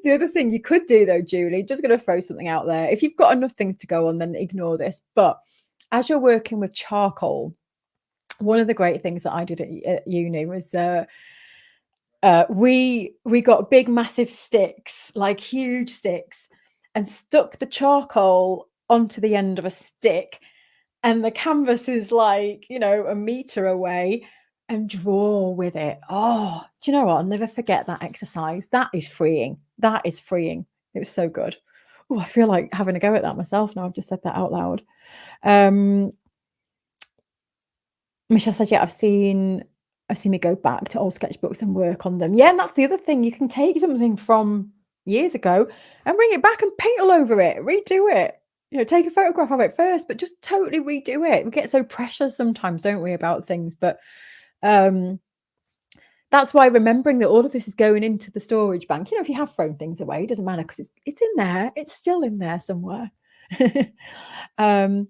The other thing you could do, though, Julie, just going to throw something out there. If you've got enough things to go on, then ignore this. But as you're working with charcoal, one of the great things that I did at uni was we got big, massive sticks, like huge sticks, and stuck the charcoal onto the end of a stick, and the canvas is like, a meter away, and draw with it. Oh, do you know what? I'll never forget that exercise. That is freeing. That is freeing. It was so good. Oh, I feel like having a go at that myself now. I've just said that out loud. Michelle says, yeah, I've seen me go back to old sketchbooks and work on them. Yeah, and that's the other thing. You can take something from years ago and bring it back and paint all over it, redo it. Take a photograph of it first, but just totally redo it. We get so precious sometimes, don't we, about things? But That's why remembering that all of this is going into the storage bank, if you have thrown things away, it doesn't matter because it's in there. It's still in there somewhere. um,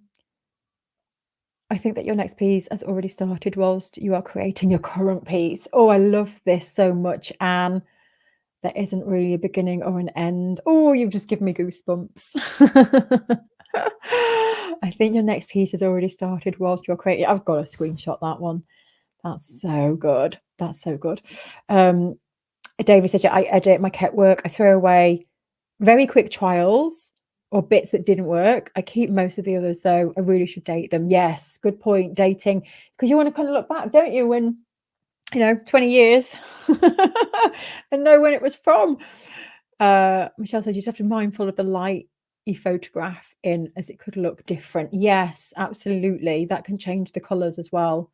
I think that your next piece has already started whilst you are creating your current piece. Oh, I love this so much, Anne. There isn't really a beginning or an end. Oh, you've just given me goosebumps. I think your next piece has already started whilst you're creating. I've got to screenshot that one. That's so good. That's so good. David says, yeah, I edit my cat work. I throw away very quick trials or bits that didn't work. I keep most of the others, though. I really should date them. Yes, good point. Dating, because you want to kind of look back, don't you, when 20 years and know when it was from. Michelle says you just have to be mindful of the light you photograph in, as it could look different. Yes, absolutely. That can change the colors as well.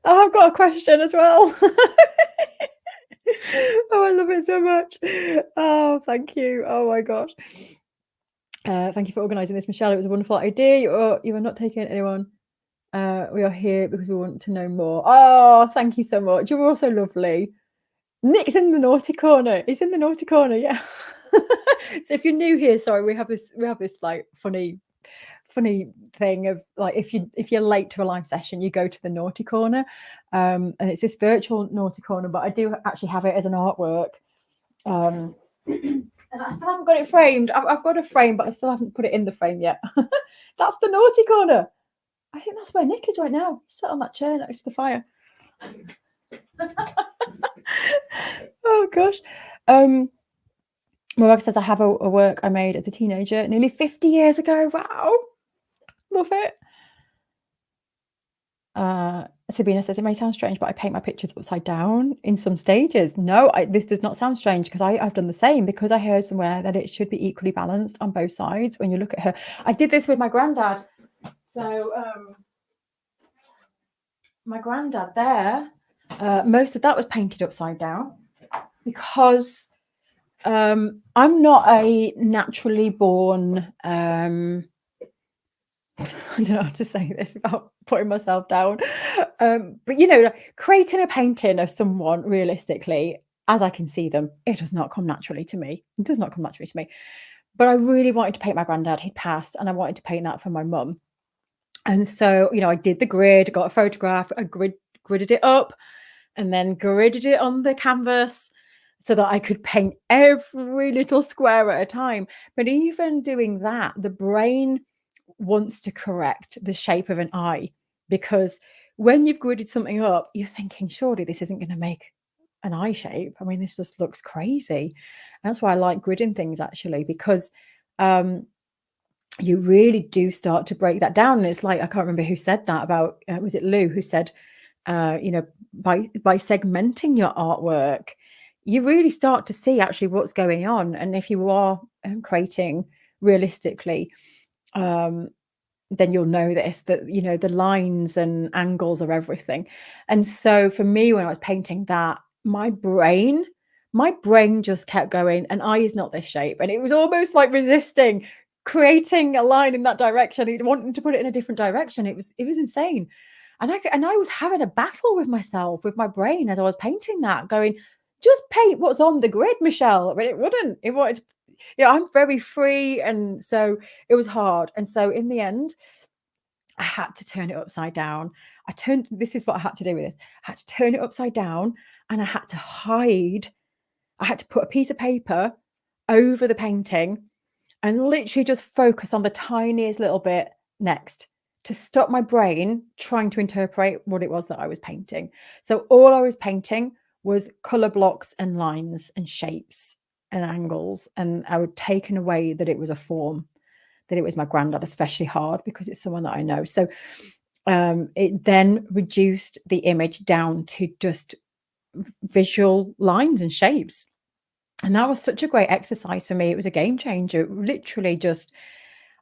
Oh, I've got a question as well. Oh, I love it so much. Oh, thank you. Oh my gosh. Thank you for organising this, Michelle. It was a wonderful idea. You are not taking anyone. We are here because we want to know more. Oh, thank you so much. You're also lovely. Nick's in the naughty corner. He's in the naughty corner. Yeah. So if you're new here, sorry, we have this like funny thing of like if you're late to a live session, you go to the naughty corner, and it's this virtual naughty corner, but I do actually have it as an artwork, and I still haven't got it framed. I've got a frame, but I still haven't put it in the frame yet. That's the naughty corner. I think that's where Nick is right now. He's sat on that chair next to the fire. Oh gosh. Morag says I have a work I made as a teenager nearly 50 years ago. Wow. Love it. Sabina says it may sound strange, but I paint my pictures upside down in some stages. No, this does not sound strange, because I've done the same, because I heard somewhere that it should be equally balanced on both sides. When you look at her, I did this with my granddad. So my granddad there, most of that was painted upside down, because I'm not a naturally born I don't know how to say this without putting myself down. But like, creating a painting of someone realistically, as I can see them, it does not come naturally to me. It does not come naturally to me. But I really wanted to paint my granddad. He'd passed, and I wanted to paint that for my mum. And so, I did the grid, got a photograph, I gridded it up, and then gridded it on the canvas so that I could paint every little square at a time. But even doing that, the brain wants to correct the shape of an eye, because when you've gridded something up, you're thinking, surely this isn't going to make an eye shape. I mean, this just looks crazy. That's why I like gridding things, actually, because you really do start to break that down. And it's like, I can't remember who said that about, was it Lou who said, by segmenting your artwork, you really start to see actually what's going on. And if you are creating realistically, then you'll know this, that the lines and angles are everything. And so for me, when I was painting that, my brain just kept going, an eye is not this shape, and it was almost like resisting creating a line in that direction. It wanting to put it in a different direction. It was insane. And I was having a battle with myself, with my brain, as I was painting that, going, just paint what's on the grid, Michelle. But it wouldn't. It wanted to, I'm very free. And so it was hard. And so in the end, I had to turn it upside down. This is what I had to do with this. I had to turn it upside down, and I had to put a piece of paper over the painting and literally just focus on the tiniest little bit next, to stop my brain trying to interpret what it was that I was painting. So all I was painting was color blocks and lines and shapes and angles, and I would taken away that it was a form, that it was my granddad, especially hard because it's someone that I know. So it then reduced the image down to just visual lines and shapes. And that was such a great exercise for me. It was a game changer. Literally just,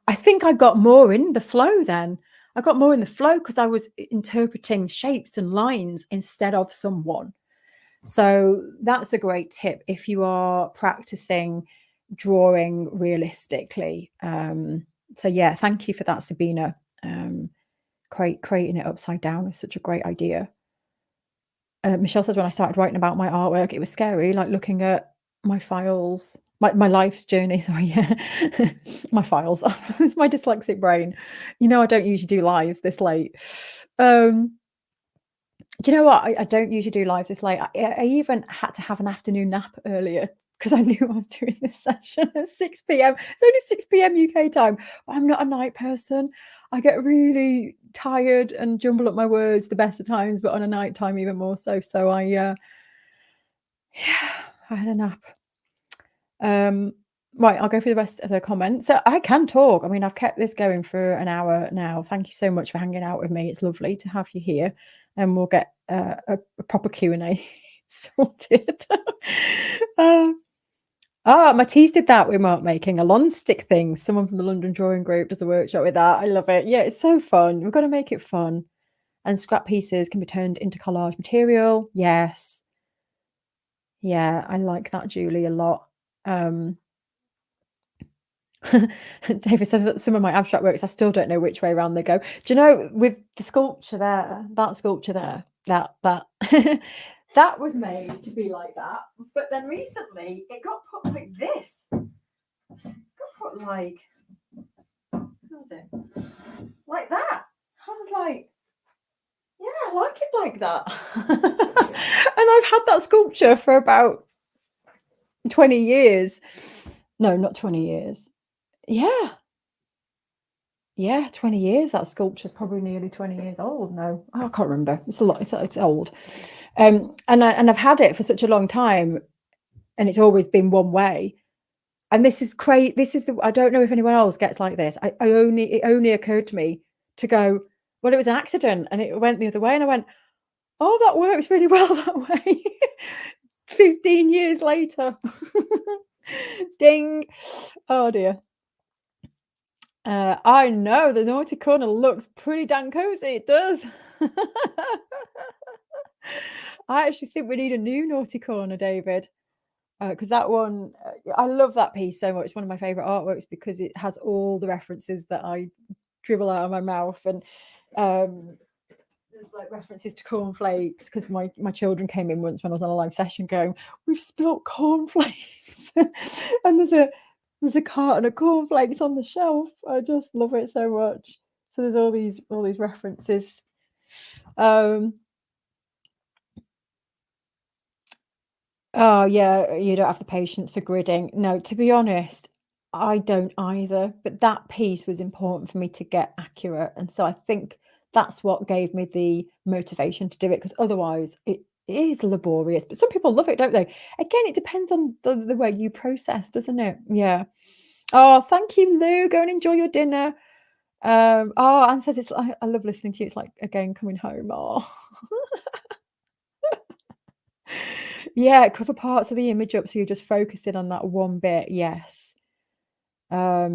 I think I got more in the flow then. I got more in the flow because I was interpreting shapes and lines instead of someone. So that's a great tip if you are practicing drawing realistically. So yeah, thank you for that, Sabina. Creating it upside down is such a great idea. Michelle says, when I started writing about my artwork, it was scary, like looking at my files, my life's journey. Sorry, yeah, my files. It's my dyslexic brain. You know, I don't usually do lives this late. Do you know what? I don't usually do lives this late. I even had to have an afternoon nap earlier because I knew I was doing this session at 6 p.m. It's only 6 p.m. UK time, but I'm not a night person. I get really tired and jumble up my words the best of times, but on a night time even more so. So I had a nap. Right, I'll go through the rest of the comments. So I can talk. I mean, I've kept this going for an hour now. Thank you so much for hanging out with me. It's lovely to have you here, and we'll get a proper Q&A sorted. Matisse did that with mark making, a lawn stick thing. Someone from the London Drawing Group does a workshop with that. I love it. Yeah, it's so fun. We've got to make it fun. And scrap pieces can be turned into collage material. Yes. Yeah, I like that, Julie, a lot. David says that some of my abstract works, I still don't know which way around they go. Do you know, with the sculpture there, that sculpture there, that that was made to be like that, but then recently it got put like this. It got put like, how was it? Like that. I was like, yeah, I like it like that. And I've had that sculpture for about 20 years. No, not 20 years. Yeah. Yeah, 20 years. That sculpture's probably nearly 20 years old. No, I can't remember. It's a lot. It's old. And I've had it for such a long time, and it's always been one way. And this is crazy. This is I don't know if anyone else gets like this. It only occurred to me to go, well, it was an accident and it went the other way. And I went, oh, that works really well that way. 15 years later. Ding. Oh dear. I know the naughty corner looks pretty damn cozy. It does. I actually think we need a new naughty corner, David, because that one, I love that piece so much. It's one of my favorite artworks because it has all the references that I dribble out of my mouth, and there's like references to cornflakes because my children came in once when I was on a live session going, we've spilt cornflakes, and there's a carton of cornflakes on the shelf. I just love it so much. So there's all these references. Oh yeah, you don't have the patience for gridding. No, to be honest, I don't either. But that piece was important for me to get accurate, and so I think that's what gave me the motivation to do it. Because otherwise, it is laborious. But some people love it, don't they? Again, it depends on the way you process, doesn't it? Yeah. Oh, thank you, Lou. Go and enjoy your dinner. Anne says it's like, I love listening to you. It's like again coming home. Oh. Yeah, cover parts of the image up so you're just focusing on that one bit. Yes. I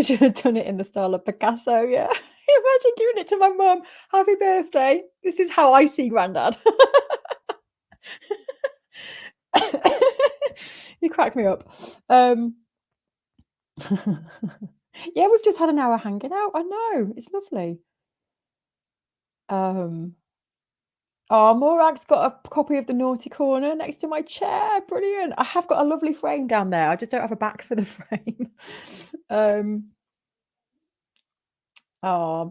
should have done it in the style of Picasso. Yeah. Imagine giving it to my mum. Happy birthday. This is how I see Grandad. You crack me up. Yeah, we've just had an hour hanging out. I know. It's lovely. Morag's got a copy of the Naughty Corner next to my chair. Brilliant. I have got a lovely frame down there. I just don't have a back for the frame.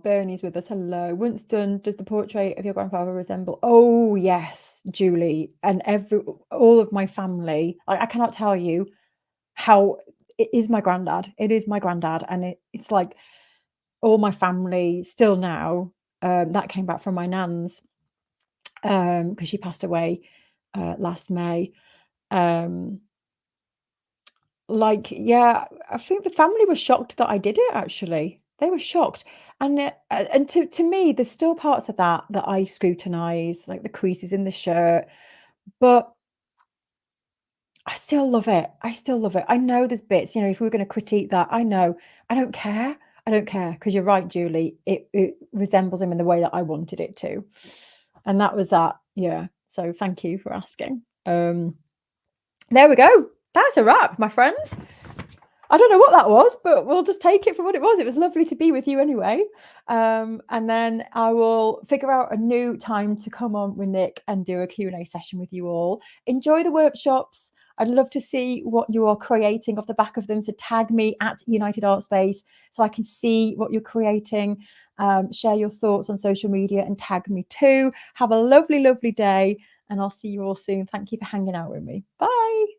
Bernie's with us. Hello. Once done, does the portrait of your grandfather resemble? Oh, yes, Julie. And all of my family. I cannot tell you how it is my granddad. It is my granddad. And it's like all my family still now. That came back from my nan's. Because she passed away last May. Yeah, I think the family was shocked that I did it, actually. They were shocked. And to me, there's still parts of that I scrutinize, like the creases in the shirt, but I still love it. I still love it. I know there's bits, if we were going to critique that, I know. I don't care. I don't care because you're right, Julie. It resembles him in the way that I wanted it to. And that was that. Yeah. So thank you for asking. There we go. That's a wrap, my friends. I don't know what that was, but we'll just take it for what it was. It was lovely to be with you anyway. And then I will figure out a new time to come on with Nick and do a Q&A session with you all. Enjoy the workshops. I'd love to see what you are creating off the back of them. So tag me at United Art Space so I can see what you're creating. Share your thoughts on social media and tag me too. Have a lovely, lovely day. And I'll see you all soon. Thank you for hanging out with me. Bye.